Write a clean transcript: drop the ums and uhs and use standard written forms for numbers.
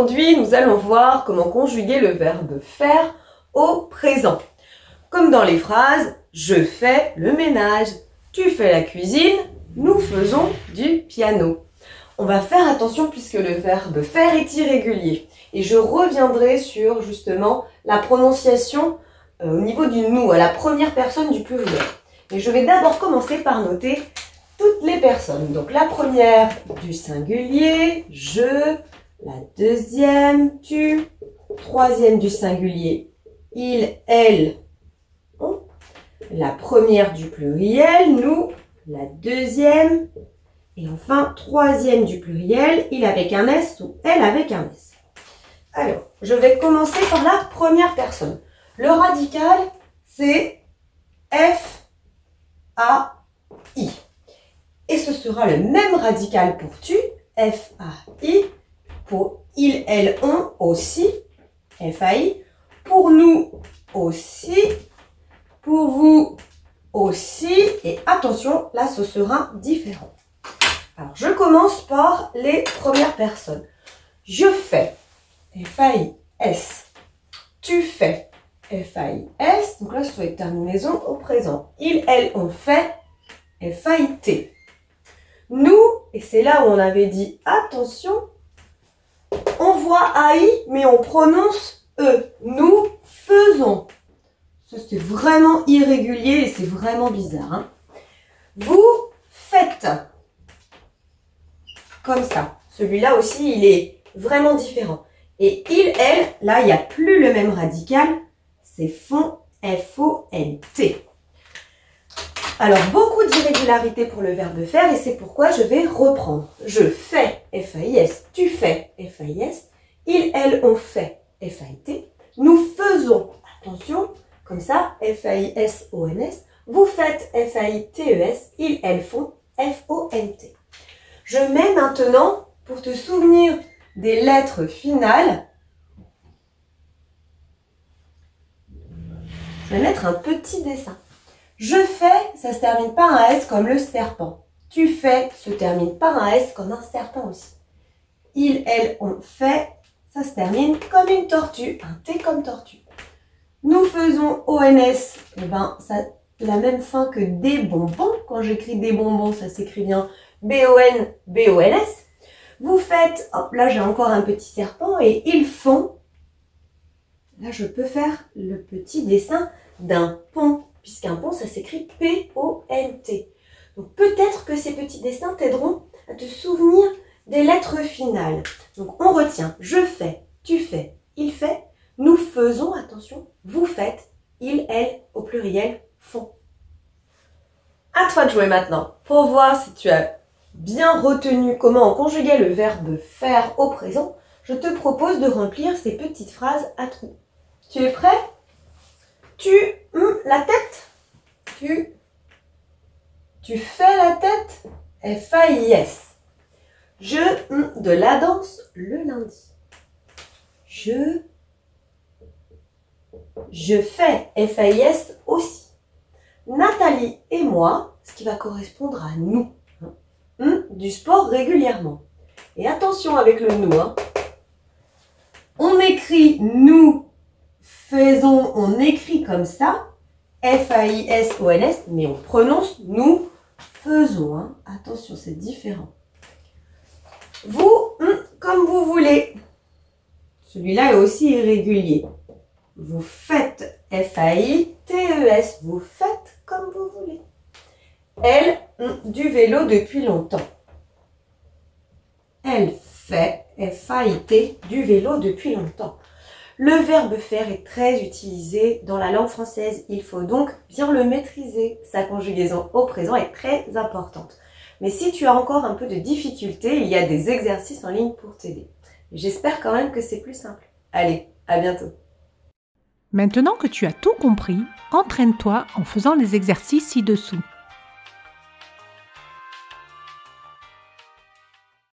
Aujourd'hui, nous allons voir comment conjuguer le verbe faire au présent. Comme dans les phrases, je fais le ménage, tu fais la cuisine, nous faisons du piano. On va faire attention puisque le verbe faire est irrégulier. Et je reviendrai sur justement la prononciation au niveau du nous, à la première personne du pluriel. Et je vais d'abord commencer par noter toutes les personnes. Donc la première du singulier, je, la deuxième, tu, troisième du singulier, il, elle, on, la première du pluriel, nous, la deuxième, et enfin troisième du pluriel, il avec un S ou elle avec un S. Alors, je vais commencer par la première personne. Le radical, c'est F-A-I. Et ce sera le même radical pour tu, F-A-I, pour il, elle, on aussi, F-A-I, pour nous aussi, pour vous aussi, et attention, là ce sera différent. Alors, je commence par les premières personnes. Je fais, F-A-I-S. Tu fais, F-A-I-S. Donc là, ce sont les terminaisons au présent. Il, elle, on fait, F-A-I-T. Nous, et c'est là où on avait dit attention, on voit AI, mais on prononce E. Nous faisons. Ça, c'est vraiment irrégulier et c'est vraiment bizarre. Hein. Vous faites. Comme ça. Celui-là aussi, il est vraiment différent. Et il, elle, là, il n'y a plus le même radical. C'est font, F-O-N-T. Alors, beaucoup d'irrégularités pour le verbe faire et c'est pourquoi je vais reprendre. Je fais, F-A-I-S. Tu fais, F-A-I-S. Il, elle, on fait, F-A-I-T. Nous faisons, attention, comme ça, F-A-I-S-O-N-S. Vous faites, F-A-I-T-E-S. Ils, elles font, F-O-N-T. Je mets maintenant, pour te souvenir des lettres finales, je vais mettre un petit dessin. Je fais, ça se termine par un S comme le serpent. Tu fais se termine par un S comme un serpent aussi. Il, elle, on fait, ça se termine comme une tortue, un T comme tortue. Nous faisons ONS, eh ben, ça a la même fin que des bonbons. Quand j'écris des bonbons, ça s'écrit bien B-O-N-B-O-N-S. Vous faites, hop, là j'ai encore un petit serpent et ils font. Là je peux faire le petit dessin d'un pont, puisqu'un pont ça s'écrit P-O-N-T. Donc peut-être que ces petits dessins t'aideront à te souvenir des lettres finales. Donc on retient, je fais, tu fais, il fait, nous faisons, attention, vous faites, il, elle, au pluriel, font. À toi de jouer maintenant pour voir si tu as bien retenu comment conjuguer le verbe faire au présent. Je te propose de remplir ces petites phrases à trous. Tu es prêt? Tu, la tête. Tu fais la tête. F-A-I-S. Je, de la danse le lundi. Je fais. F-A-I-S aussi. Nathalie et moi, ce qui va correspondre à nous. Du sport régulièrement. Et attention avec le nous. Hein. On écrit nous faisons, on écrit comme ça. F-A-I-S-O-N-S, mais on prononce nous faisons. Hein. Attention, c'est différent. Vous, comme vous voulez. Celui-là est aussi irrégulier. Vous faites, F-A-I-T-E-S. Vous faites comme vous voulez. Elle, du vélo depuis longtemps. Elle fait, F-A-I-T, du vélo depuis longtemps. Le verbe faire est très utilisé dans la langue française. Il faut donc bien le maîtriser. Sa conjugaison au présent est très importante. Mais si tu as encore un peu de difficulté, il y a des exercices en ligne pour t'aider. J'espère quand même que c'est plus simple. Allez, à bientôt. Maintenant que tu as tout compris, entraîne-toi en faisant les exercices ci-dessous.